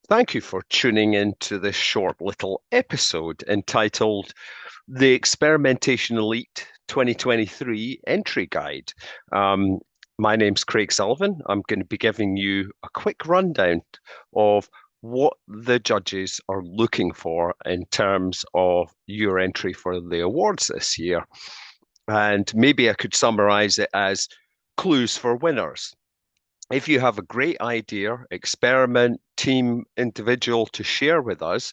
Thank you for tuning in to this short little episode entitled The Experimentation Elite 2023 Entry Guide. Um, my name's Craig Sullivan. I'm going to be giving you a quick rundown of what the judges are looking for in terms of your entry for the awards this year. And maybe I could summarize it as clues for winners. If you have a great idea, experiment, team, individual to share with us,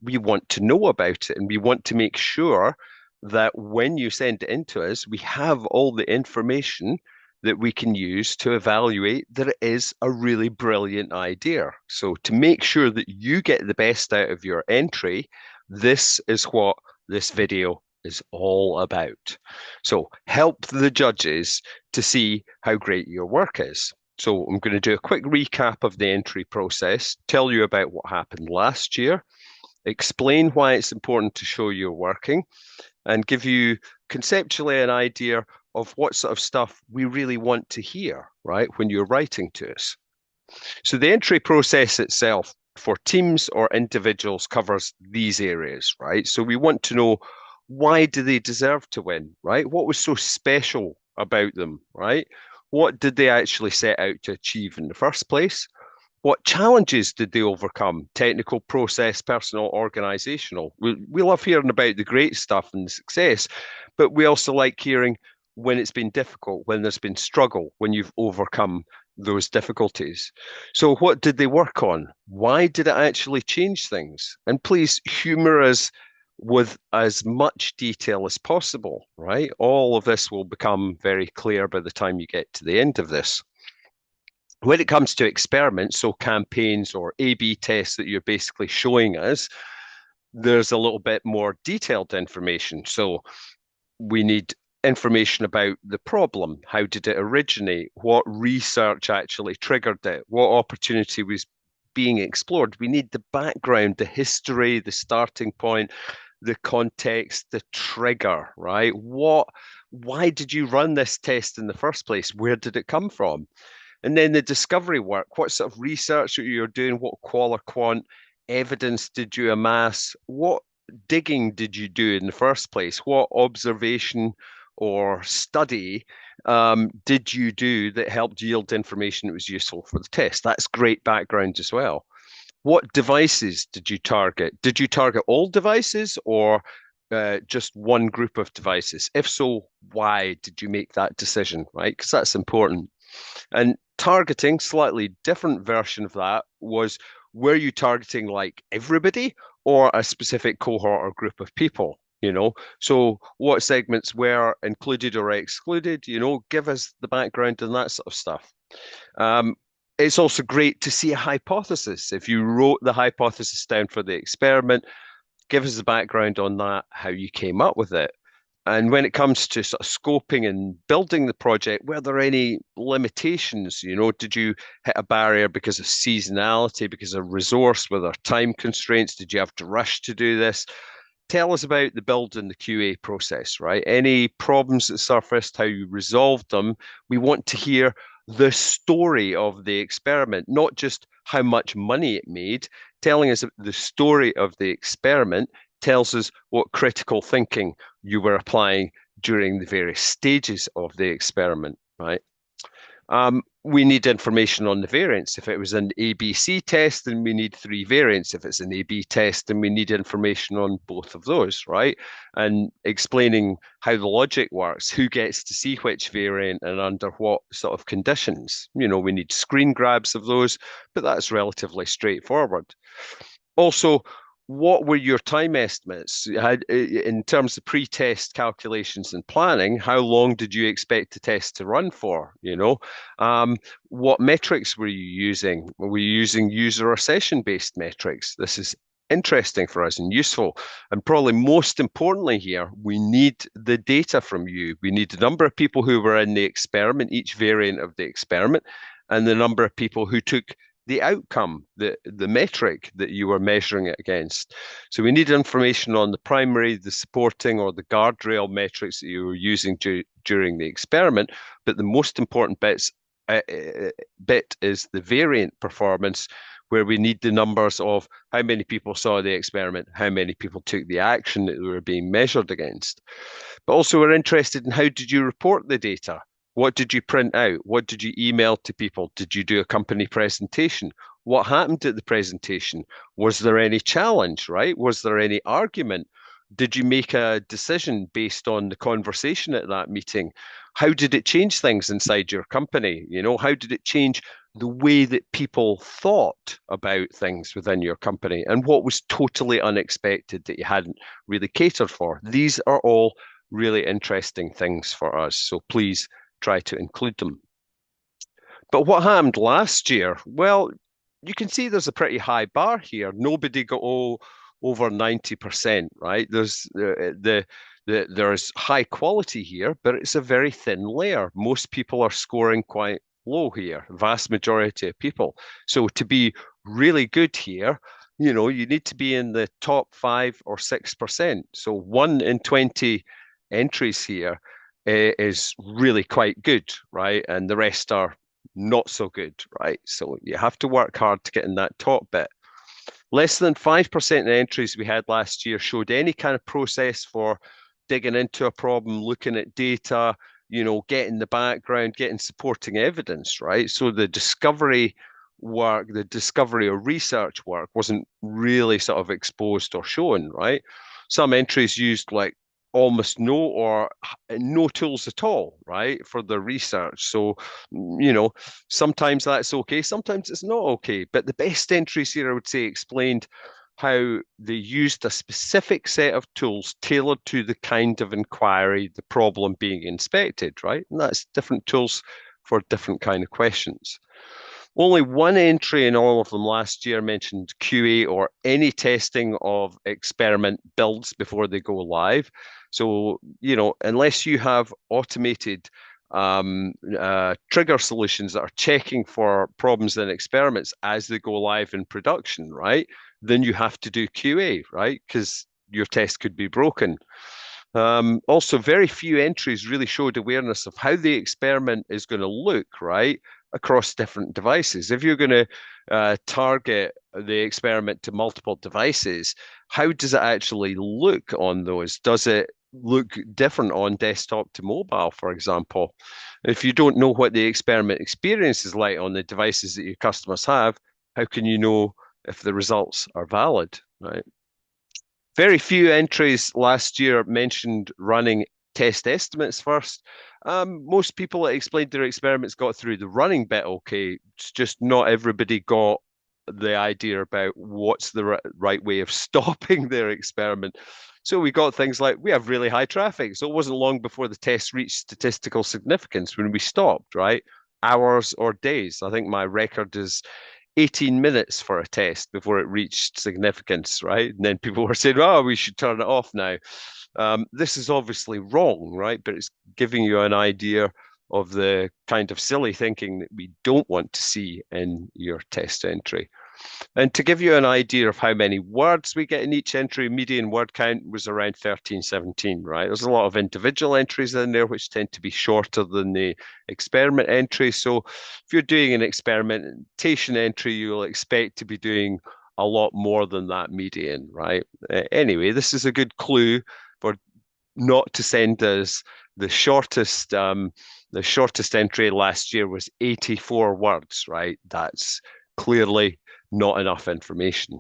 we want to know about it and we want to make sure that when you send it in to us, we have all the information that we can use to evaluate that it is a really brilliant idea. So, to make sure that you get the best out of your entry, this is what this video is all about. So, help the judges to see how great your work is. So, I'm going to do a quick recap of the entry process, tell you about what happened last year, explain why it's important to show you're working, and give you conceptually an idea of what sort of stuff we really want to hear, right, when you're writing to us. So the entry process itself for teams or individuals covers these areas, right? So we want to know, why do they deserve to win, right? What was so special about them, right? What did they actually set out to achieve in the first place? What challenges did they overcome? Technical, process, personal, organizational. We love hearing about the great stuff and the success, but we also like hearing when it's been difficult, when there's been struggle, when you've overcome those difficulties. So, what did they work on? Why did it actually change things? And please humor us with as much detail as possible, right? All of this will become very clear by the time you get to the end of this. When it comes to experiments, so campaigns or A/B tests that you're basically showing us, there's a little bit more detailed information. So we need information about the problem. How did it originate? What research actually triggered it? What opportunity was being explored? We need the background, the history, the starting point, the context, the trigger, right? Why did you run this test in the first place? Where did it come from? And then the discovery work, what sort of research that you're doing, what qual or quant evidence did you amass? What digging did you do in the first place? What observation or study did you do that helped yield information that was useful for the test? That's great background as well. What devices did you target? Did you target all devices or just one group of devices? If so, why did you make that decision, right? Because that's important. And targeting, slightly different version of that was, were you targeting like everybody or a specific cohort or group of people? So what segments were included or excluded? Give us the background and that sort of stuff. Um, it's also great to see a hypothesis. If you wrote the hypothesis down for the experiment, give us the background on that, how you came up with it. And when it comes to sort of scoping and building the project, were there any limitations? Did you hit a barrier because of seasonality, because of resource? Were there time constraints? Did you have to rush to do this? Tell us about the build and the QA process, right? Any problems that surfaced, how you resolved them. We want to hear the story of the experiment, not just how much money it made. Telling us the story of the experiment tells us what critical thinking you were applying during the various stages of the experiment, right? We need information on the variants. If it was an ABC test, then we need three variants. If it's an AB test, then we need information on both of those, right? And explaining how the logic works, who gets to see which variant and under what sort of conditions. We need screen grabs of those, but that's relatively straightforward. Also, what were your time estimates? In terms of pre-test calculations and planning, how long did you expect the test to run for? What metrics were you using? Were you using user or session-based metrics? This is interesting for us and useful. And probably most importantly here, we need the data from you. We need the number of people who were in the experiment, each variant of the experiment, and the number of people who took the outcome, the metric that you were measuring it against. So we need information on the primary, the supporting, or the guardrail metrics that you were using during the experiment. But the most important bit is the variant performance, where we need the numbers of how many people saw the experiment, how many people took the action that they were being measured against. But also, we're interested in how did you report the data? What did you print out? What did you email to people? Did you do a company presentation? What happened at the presentation? Was there any challenge, right? Was there any argument? Did you make a decision based on the conversation at that meeting? How did it change things inside your company? How did it change the way that people thought about things within your company? And what was totally unexpected that you hadn't really catered for? These are all really interesting things for us. So please try to include them. But what happened last year? Well, you can see there's a pretty high bar here. Nobody got over 90%, right? There's high quality here, but it's a very thin layer. Most people are scoring quite low here, vast majority of people. So to be really good here, you need to be in the top 5 or 6%. So 1 in 20 entries here is really quite good, right? And the rest are not so good, right? So you have to work hard to get in that top bit. Less than 5% of entries we had last year showed any kind of process for digging into a problem, looking at data, getting the background, getting supporting evidence, right? So the discovery work, the discovery or research work wasn't really sort of exposed or shown, right? Some entries used like almost no or no tools at all, right, for the research. So, sometimes that's okay, sometimes it's not okay. But the best entries here, I would say, explained how they used a specific set of tools tailored to the kind of inquiry, the problem being inspected, right? And that's different tools for different kind of questions. Only one entry in all of them last year mentioned QA or any testing of experiment builds before they go live. So, unless you have automated trigger solutions that are checking for problems in experiments as they go live in production, right? Then you have to do QA, right? Because your test could be broken. Also, very few entries really showed awareness of how the experiment is going to look, right, across different devices. If you're going to target the experiment to multiple devices, how does it actually look on those? Does it look different on desktop to mobile, for example? If you don't know what the experiment experience is like on the devices that your customers have, how can you know if the results are valid, right? Very few entries last year mentioned running test estimates first. Most people that explained their experiments got through the running bit okay. It's just not everybody got the idea about what's the right way of stopping their experiment. So we got things like we have really high traffic. So it wasn't long before the test reached statistical significance when we stopped, right? Hours or days. I think my record is 18 minutes for a test before it reached significance, right? And then people were saying, oh, we should turn it off now. This is obviously wrong, right? But it's giving you an idea of the kind of silly thinking that we don't want to see in your test entry. And to give you an idea of how many words we get in each entry, median word count was around 13, 17, right? There's a lot of individual entries in there, which tend to be shorter than the experiment entry. So if you're doing an experimentation entry, you'll expect to be doing a lot more than that median, right? Anyway, this is a good clue for not to send us the shortest. The shortest entry last year was 84 words, right? That's clearly not enough information.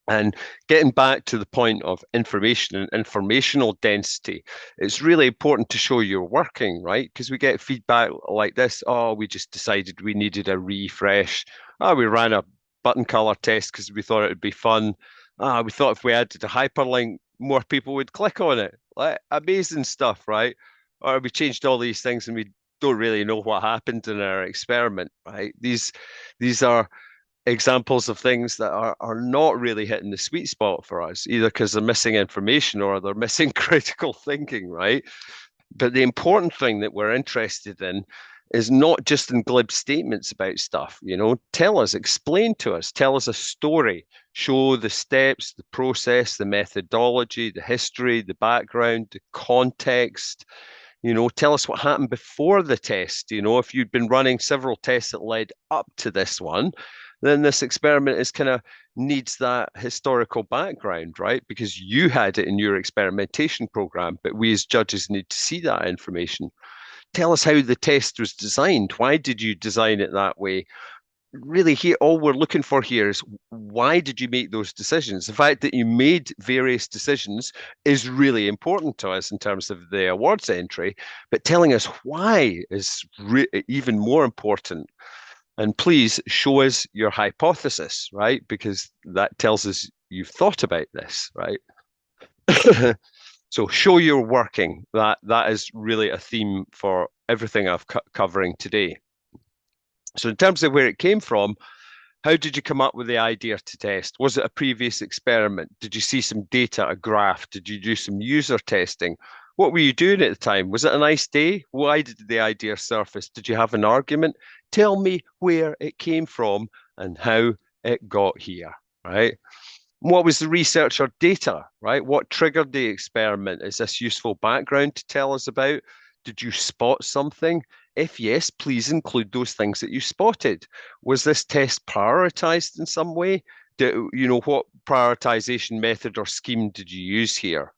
And getting back to the point of information and informational density, it's really important to show you're working, right? Because we get feedback like this. Oh, we just decided we needed a refresh. Oh, we ran a button color test because we thought it would be fun. Ah, we thought if we added a hyperlink, more people would click on it. Like amazing stuff, right? Or we changed all these things and we don't really know what happened in our experiment, right? These are examples of things that are not really hitting the sweet spot for us, either because they're missing information or they're missing critical thinking, right? But the important thing that we're interested in is not just in glib statements about stuff, tell us, explain to us, tell us a story, show the steps, the process, the methodology, the history, the background, the context. Tell us what happened before the test. If you'd been running several tests that led up to this one, then this experiment is kind of needs that historical background, right? Because you had it in your experimentation program, but we as judges need to see that information. Tell us how the test was designed. Why did you design it that way? Really, here, all we're looking for here is why did you make those decisions? The fact that you made various decisions is really important to us in terms of the awards entry, but telling us why is even more important. And please show us your hypothesis, right? Because that tells us you've thought about this, right? So show your working. That is really a theme for everything I've covering today. So in terms of where it came from, how did you come up with the idea to test? Was it a previous experiment? Did you see some data, a graph? Did you do some user testing? What were you doing at the time? Was it a nice day? Why did the idea surface? Did you have an argument? Tell me where it came from and how it got here, right? What was the research or data, right? What triggered the experiment? Is this useful background to tell us about? Did you spot something? If yes, please include those things that you spotted. Was this test prioritized in some way? What prioritization method or scheme did you use here?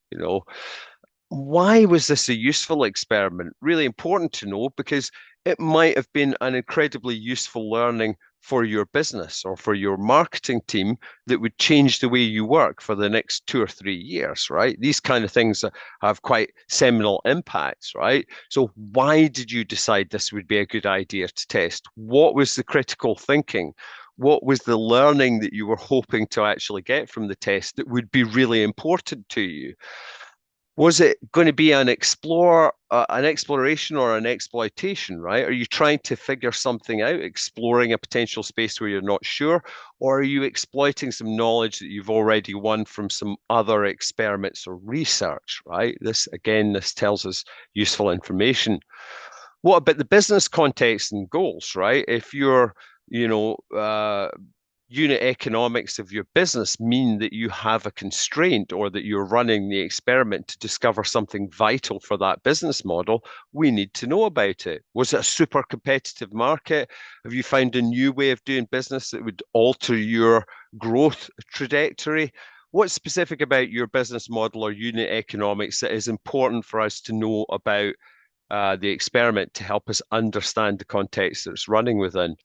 Why was this a useful experiment? Really important to know because it might have been an incredibly useful learning for your business or for your marketing team that would change the way you work for the next 2 or 3 years, right? These kind of things have quite seminal impacts, right? So, why did you decide this would be a good idea to test? What was the critical thinking? What was the learning that you were hoping to actually get from the test that would be really important to you? Was it going to be an exploration or an exploitation, right? Are you trying to figure something out, exploring a potential space where you're not sure, or are you exploiting some knowledge that you've already won from some other experiments or research, right? This tells us useful information. What about the business context and goals, right? If you're, you know, unit economics of your business mean that you have a constraint or that you're running the experiment to discover something vital for that business model, we need to know about it. Was it a super competitive market? Have you found a new way of doing business that would alter your growth trajectory? What's specific about your business model or unit economics that is important for us to know about the experiment to help us understand the context that it's running within?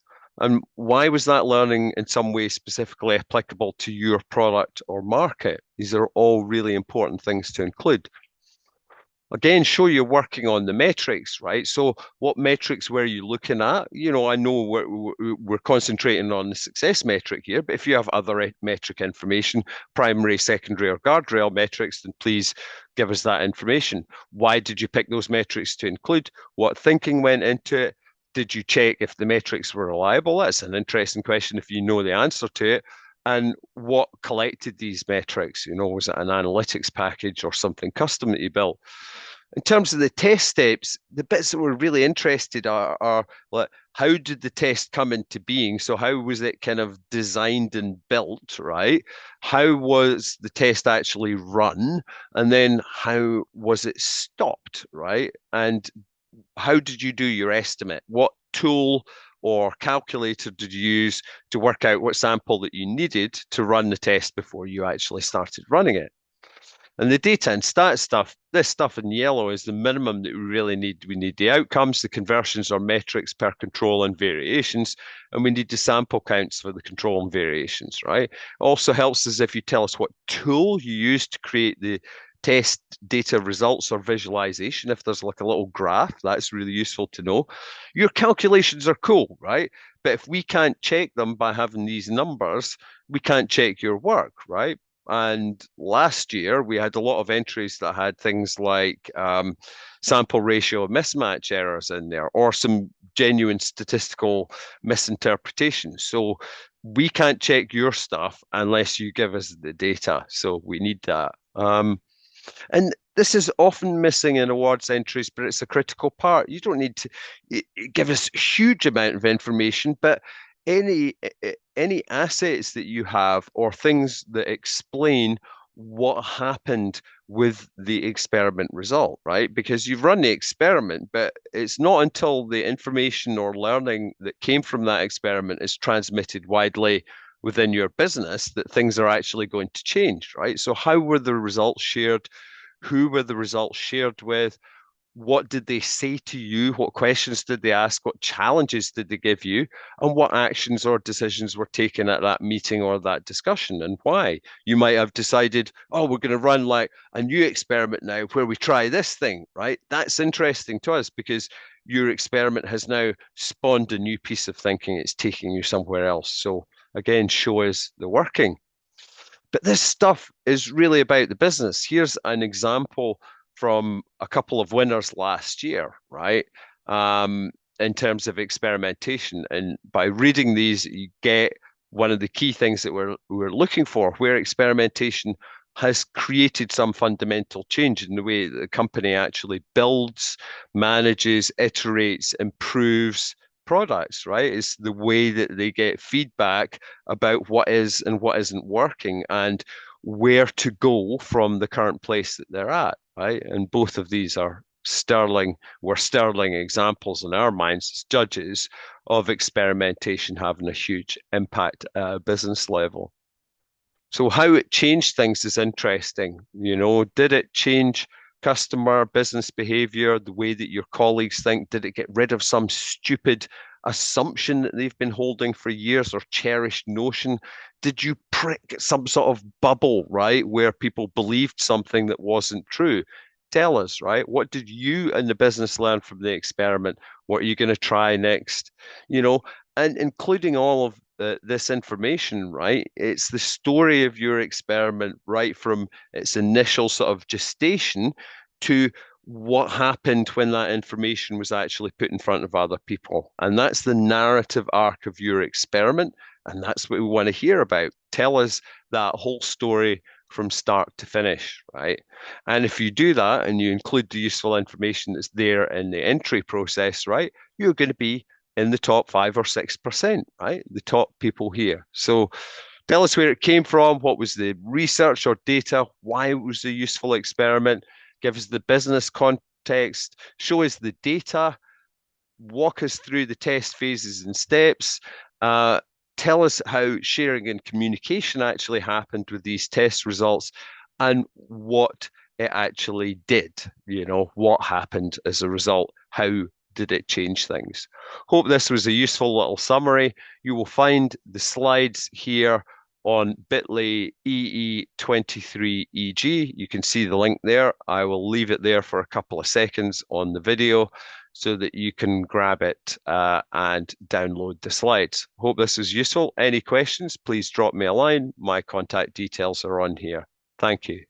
And why was that learning in some way specifically applicable to your product or market? These are all really important things to include. Again, show you're working on the metrics, right? So, what metrics were you looking at? I know we're concentrating on the success metric here, but if you have other metric information, primary, secondary, or guardrail metrics, then please give us that information. Why did you pick those metrics to include? What thinking went into it? Did you check if the metrics were reliable? That's an interesting question if you know the answer to it. And what collected these metrics? Was it an analytics package or something custom that you built? In terms of the test steps, the bits that we're really interested are like, how did the test come into being? So how was it kind of designed and built, right? How was the test actually run? And then how was it stopped, right? And how did you do your estimate? What tool or calculator did you use to work out what sample that you needed to run the test before you actually started running it? And the data and stats stuff, this stuff in yellow is the minimum that we really need. We need the outcomes, the conversions or metrics per control and variations, and we need the sample counts for the control and variations, right? It also helps us if you tell us what tool you use to create the test data results or visualization. If there's like a little graph, that's really useful to know. Your calculations are cool, right? But if we can't check them by having these numbers, we can't check your work, right? And last year, we had a lot of entries that had things like sample ratio mismatch errors in there or some genuine statistical misinterpretations. So we can't check your stuff unless you give us the data. So we need that. And this is often missing in awards entries, but it's a critical part. You don't need to give us a huge amount of information, but any any assets that you have or things that explain what happened with the experiment result, right? Because you've run the experiment, but it's not until the information or learning that came from that experiment is transmitted widely within your business that things are actually going to change, right? So, how were the results shared? Who were the results shared with? What did they say to you? What questions did they ask? What challenges did they give you? And what actions or decisions were taken at that meeting or that discussion and why? You might have decided, oh, we're going to run like a new experiment now where we try this thing, right? That's interesting to us because your experiment has now spawned a new piece of thinking. It's taking you somewhere else. So again, show us the working. But this stuff is really about the business. Here's an example from a couple of winners last year, right? Um, in terms of experimentation. And by reading these, you get one of the key things that we're looking for, where experimentation has created some fundamental change in the way that the company actually builds, manages, iterates, improves products, right? It's the way that they get feedback about what is and what isn't working and where to go from the current place that they're at, right? And both of these are were sterling examples in our minds as judges of experimentation having a huge impact at a business level. So how it changed things is interesting. Did it change customer business behavior, the way that your colleagues think? Did it get rid of some stupid assumption that they've been holding for years or cherished notion? Did you prick some sort of bubble, right, where people believed something that wasn't true? Tell us, right? What did you and the business learn from the experiment? What are you going to try next? You know, and including all of this information, right? It's the story of your experiment right from its initial sort of gestation to what happened when that information was actually put in front of other people. And that's the narrative arc of your experiment. And that's what we want to hear about. Tell us that whole story from start to finish, right? And if you do that and you include the useful information that's there in the entry process, right, you're going to be in the top 5 or 6%, right? The top people here. So tell us where it came from, what was the research or data, why it was a useful experiment, give us the business context, show us the data, walk us through the test phases and steps. Uh, Tell us how sharing and communication actually happened with these test results and what it actually did. What happened as a result, how did it change things? Hope this was a useful little summary. You will find the slides here on bit.ly EE23EG. You can see the link there. I will leave it there for a couple of seconds on the video so that you can grab it and download the slides. Hope this is useful. Any questions, please drop me a line. My contact details are on here. Thank you.